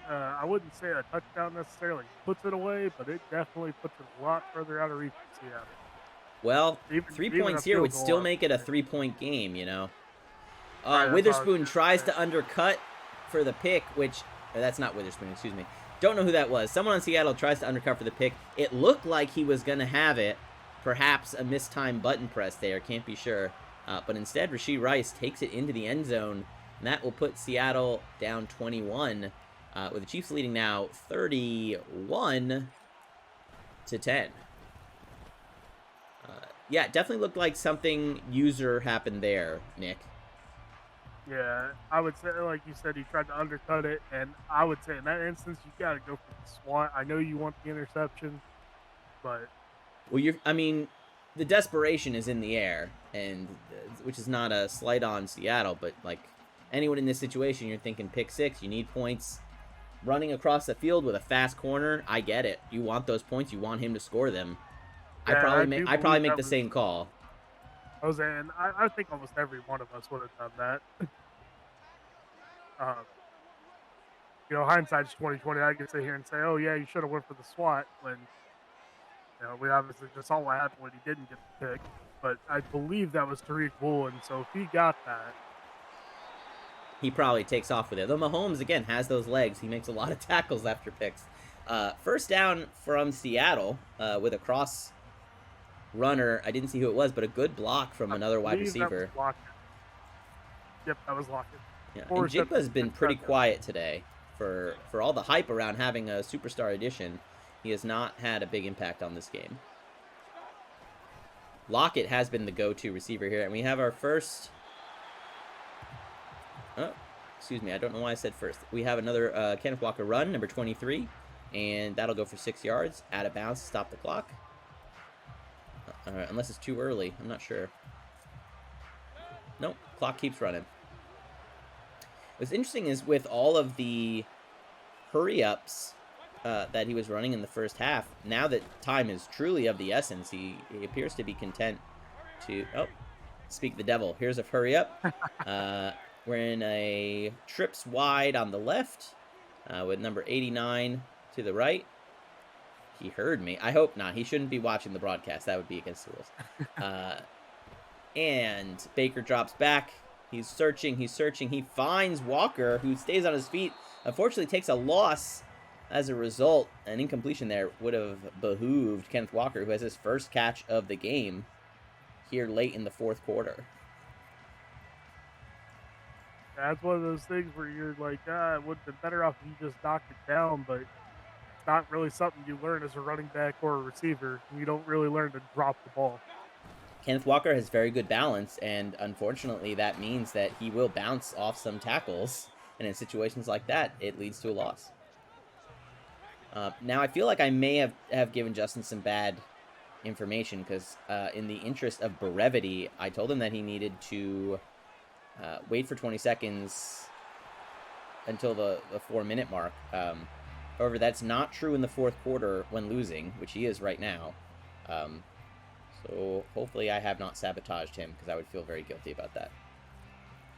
I wouldn't say a touchdown necessarily puts it away, but it definitely puts it a lot further out of reach for Seattle. Well, 3 points here would still make it a 3-point game, you know. Witherspoon tries to undercut for the pick, which... that's not Witherspoon, excuse me. Don't know who that was. Someone on Seattle tries to undercut for the pick. It looked like he was going to have it. Perhaps a mistimed button press there. Can't be sure. But instead, Rashee Rice takes it into the end zone. And that will put Seattle down 21. With the Chiefs leading now 31-10. Yeah, it definitely looked like something user happened there, Nick. Yeah, I would say, like you said, he tried to undercut it, and I would say in that instance, you got to go for the swat. I know you want the interception, but Well, I mean, the desperation is in the air, and which is not a slight on Seattle, but like anyone in this situation, you're thinking pick six, you need points. Running across the field with a fast corner, I get it. You want those points, you want him to score them. yeah, I do I probably believe make that the was same call. Jose, and I think almost every one of us would have done that. Um, hindsight's 2020. I can sit here and say, "Oh yeah, you should have went for the SWAT." When we obviously just saw what happened when he didn't get the pick. But I believe that was Tariq Woolen, so if he got that, He probably takes off with it. Though Mahomes, again, has those legs. He makes a lot of tackles after picks. First down from Seattle with a cross runner. I didn't see who it was, but a good block from another wide receiver. Yep, that was Lockett. Yeah, and Jigba's been pretty quiet today. For all the hype around having a superstar edition, he has not had a big impact on this game. Lockett has been the go-to receiver here, and we have our first... Oh, excuse me, I don't know why I said first. We have another Kenneth Walker run, number 23, and that'll go for 6 yards. Out of bounds to stop the clock. Unless it's too early, I'm not sure. Nope, clock keeps running. What's interesting is with all of the hurry-ups that he was running in the first half, now that time is truly of the essence, he appears to be content to... Oh, speak the devil. Here's a hurry-up. We're in a trips wide on the left with number 89 to the right. He heard me. I hope not. He shouldn't be watching the broadcast. That would be against the rules. And Baker drops back. He's searching. He finds Walker, who stays on his feet. Unfortunately, takes a loss as a result. An incompletion there would have behooved Kenneth Walker, who has his first catch of the game here late in the fourth quarter. That's one of those things where you're like, it would have been better off if you just knocked it down, but it's not really something you learn as a running back or a receiver. You don't really learn to drop the ball. Kenneth Walker has very good balance, and unfortunately that means that he will bounce off some tackles, and in situations like that, it leads to a loss. Now, I feel like I may have given Justin some bad information, because in the interest of brevity, I told him that he needed to wait for 20 seconds until the 4-minute mark. However, that's not true in the fourth quarter when losing, which he is right now. So hopefully I have not sabotaged him, because I would feel very guilty about that.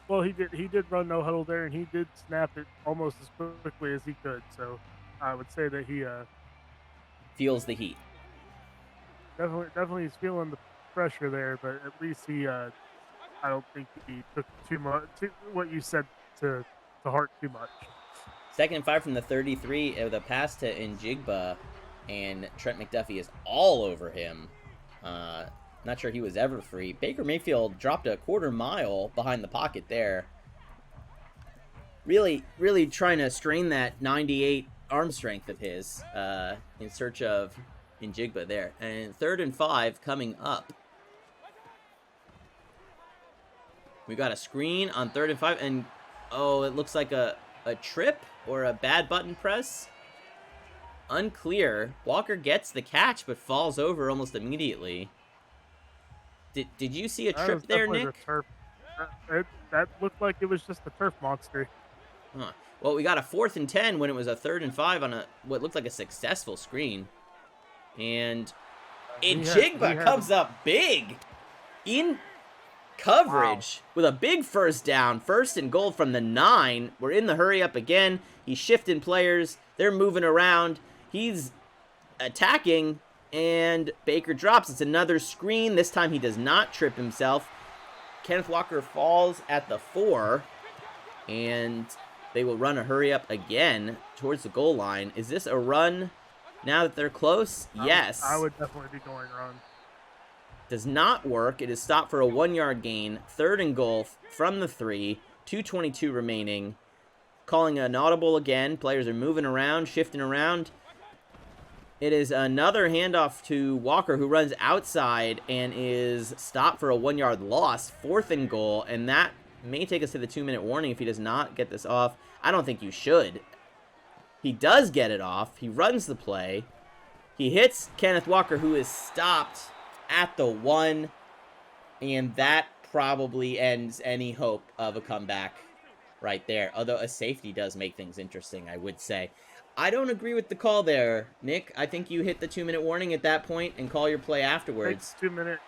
Well, he did run no huddle there, and he did snap it almost as quickly as he could. So I would say that he feels the heat. Definitely he's feeling the pressure there, but at least he I don't think he took too much what you said to heart too much. 2nd and 5 from the 33 with a pass to Njigba, and Trent McDuffie is all over him. Not sure he was ever free. Baker Mayfield dropped a quarter mile behind the pocket there. Really, really trying to strain that 98 arm strength of his in search of Njigba there. And 3rd and 5 coming up. We got a screen on 3rd and 5, and oh, it looks like a trip or a bad button press. Unclear. Walker gets the catch, but falls over almost immediately. Did you see a trip there, Nick? That looked like it was just a turf monster. Huh. Well, we got a 4th and 10 when it was a 3rd and 5 on what looked like a successful screen. And Njigba comes up big in coverage with a big first down. 1st and goal from the 9. We're in the hurry up again. He's shifting players. They're moving around. He's attacking, and Baker drops. It's another screen. This time he does not trip himself. Kenneth Walker falls at the 4, and they will run a hurry up again towards the goal line. Is this a run now that they're close? Yes. I would definitely be going run. Does not work. It is stopped for a 1-yard gain. 3rd and goal from the 3. 2:22 remaining. Calling an audible again. Players are moving around, shifting around. It is another handoff to Walker, who runs outside and is stopped for a 1-yard loss. 4th and goal, and that may take us to the 2-minute warning if he does not get this off. I don't think you should. He does get it off. He runs the play. He hits Kenneth Walker, who is stopped at the 1. And that probably ends any hope of a comeback right there. Although a safety does make things interesting, I would say. I don't agree with the call there, Nick. I think you hit the 2-minute warning at that point and call your play afterwards. Take 2-minute,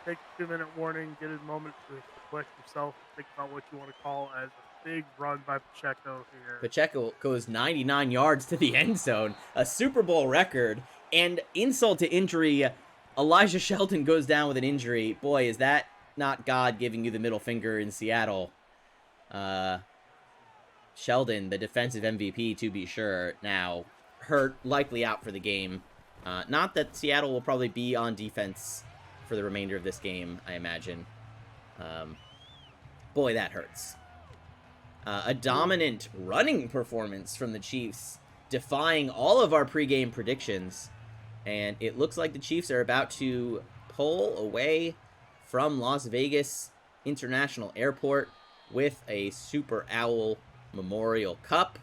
take 2-minute warning, get a moment to collect yourself, think about what you want to call as a big run by Pacheco here. Pacheco goes 99 yards to the end zone, a Super Bowl record, and insult to injury, Elijah Shelton goes down with an injury. Boy, is that not God giving you the middle finger in Seattle. Sheldon, the defensive MVP, to be sure, now hurt, likely out for the game. Not that Seattle will probably be on defense for the remainder of this game, I imagine. Boy, that hurts. A dominant running performance from the Chiefs, defying all of our pregame predictions. And it looks like the Chiefs are about to pull away from Las Vegas International Airport with a Super Owl Memorial Cup,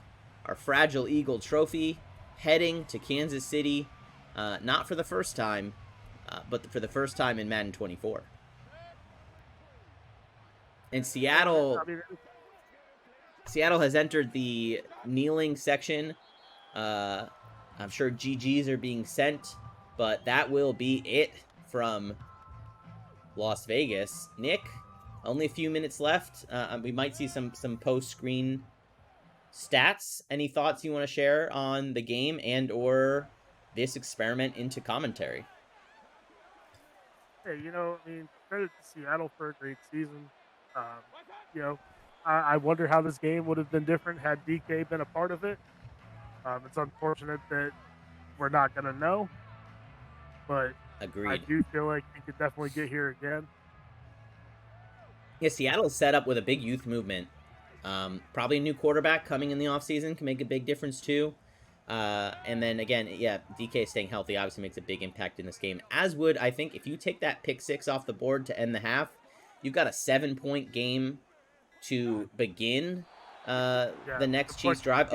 our Fragile Eagle trophy, heading to Kansas City, not for the first time, but for the first time in Madden 24. And Seattle has entered the kneeling section. I'm sure GGs are being sent, but that will be it from Las Vegas. Nick, only a few minutes left. We might see some post-screen stats. Any thoughts you want to share on the game and or this experiment into commentary? Hey, credit to Seattle for a great season. I wonder how this game would have been different had DK been a part of it. It's unfortunate that we're not going to know, but Agreed. I do feel like he could definitely get here again. Yeah, Seattle's set up with a big youth movement. Probably a new quarterback coming in the offseason can make a big difference too. And then again, yeah, DK staying healthy obviously makes a big impact in this game. As would, I think, if you take that pick 6 off the board to end the half, you've got a 7-point game to begin the next Chiefs drive.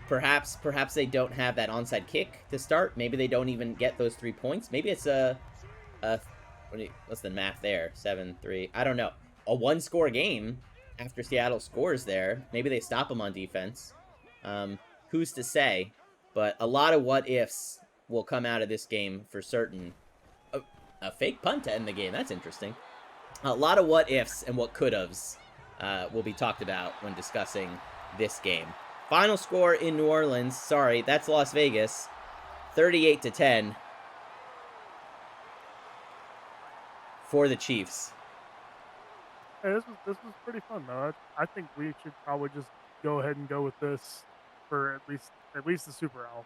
Perhaps they don't have that onside kick to start. Maybe they don't even get those 3 points. Maybe it's what's the math there? 7-3. I don't know. A 1-score game after Seattle scores there. Maybe they stop them on defense. Who's to say? But a lot of what ifs will come out of this game for certain. A fake punt to end the game. That's interesting. A lot of what ifs and what could haves will be talked about when discussing this game. Final score in New Orleans. Sorry, that's Las Vegas. 38-10 for the Chiefs. Hey, this was pretty fun though. I think we should probably just go ahead and go with this for at least the Super Owl.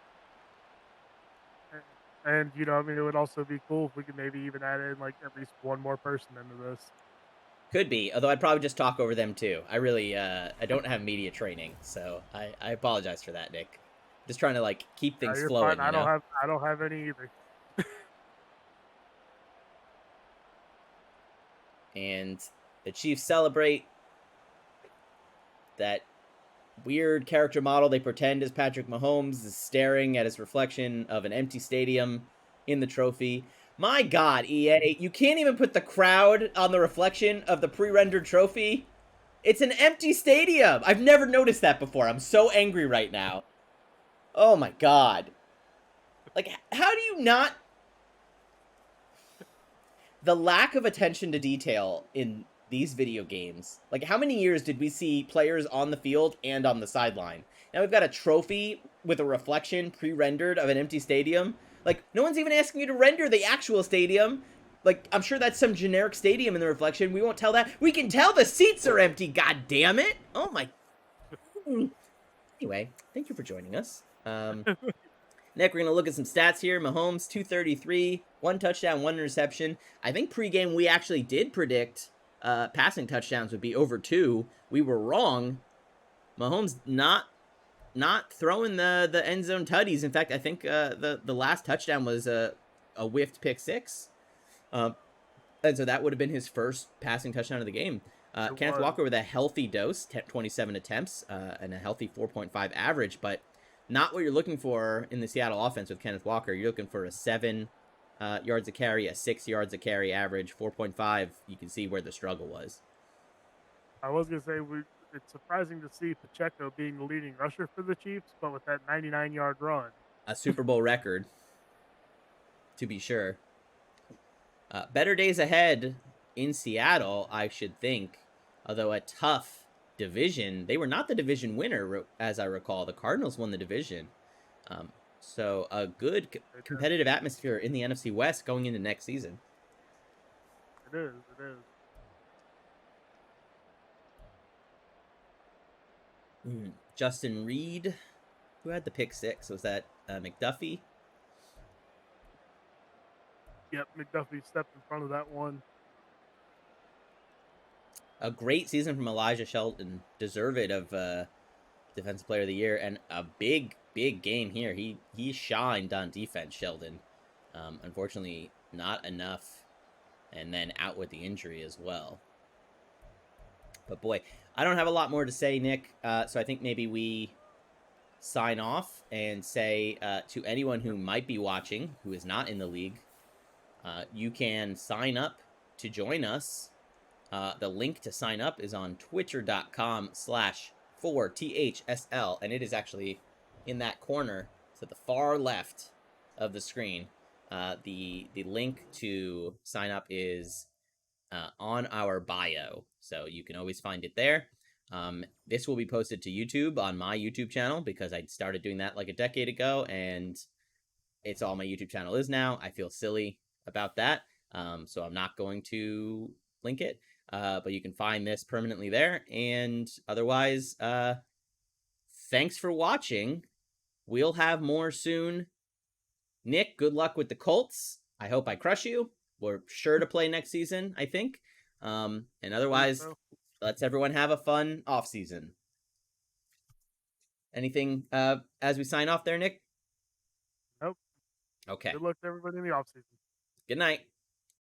And it would also be cool if we could maybe even add in like at least one more person into this. Could be, although I'd probably just talk over them too. I really, I don't have media training, so I apologize for that, Nick. Just trying to like keep things flowing. Fine. I don't have any either. And the Chiefs celebrate that weird character model they pretend is Patrick Mahomes is staring at his reflection of an empty stadium in the trophy. My God, EA, you can't even put the crowd on the reflection of the pre-rendered trophy. It's an empty stadium. I've never noticed that before. I'm so angry right now. Oh my God. Like, how do you not... The lack of attention to detail in these video games. Like, how many years did we see players on the field and on the sideline? Now we've got a trophy with a reflection pre-rendered of an empty stadium. Like, no one's even asking you to render the actual stadium. Like, I'm sure that's some generic stadium in the reflection. We won't tell that. We can tell the seats are empty, god damn it! Oh my... Anyway, thank you for joining us. Nick, we're going to look at some stats here. Mahomes, 233, 1 touchdown, 1 interception. I think pregame we actually did predict passing touchdowns would be over 2. We were wrong. Mahomes not throwing the end zone tutties. In fact, I think the last touchdown was a whiffed pick 6. And so that would have been his first passing touchdown of the game. It Kenneth was. Walker with a healthy dose, 27 attempts, and a healthy 4.5 average, but not what you're looking for in the Seattle offense with Kenneth Walker. You're looking for a 7 yards a carry, a 6 yards a carry average, 4.5. You can see where the struggle was. I was gonna say it's surprising to see Pacheco being the leading rusher for the Chiefs, but with that 99-yard run, A Super Bowl record, to be sure. Better days ahead in Seattle, I should think. Although a tough division. They were not the division winner, as I recall. The Cardinals won the division. So a good competitive atmosphere in the NFC West going into next season. It is. It is. Justin Reed, who had the pick 6? Was that McDuffie? Yep, McDuffie stepped in front of that one. A great season from Elijah Shelton, deserved of Defensive Player of the Year, and a big game here. He shined on defense, Sheldon. Unfortunately, not enough, and then out with the injury as well. But boy, I don't have a lot more to say, Nick. So I think maybe we sign off and say to anyone who might be watching, who is not in the league, you can sign up to join us. The link to sign up is on twitter.com/4THSL, and it is actually in that corner. It's at the far left of the screen. The link to sign up is on our bio, so you can always find it there. This will be posted to YouTube on my YouTube channel because I started doing that like a decade ago, and it's all my YouTube channel is now. I feel silly about that, so I'm not going to link it. But you can find this permanently there. And otherwise, thanks for watching. We'll have more soon. Nick, good luck with the Colts. I hope I crush you. We're sure to play next season, I think. And otherwise, let's everyone have a fun off season. Anything as we sign off there, Nick? Nope. Okay. Good luck to everybody in the offseason. Good night.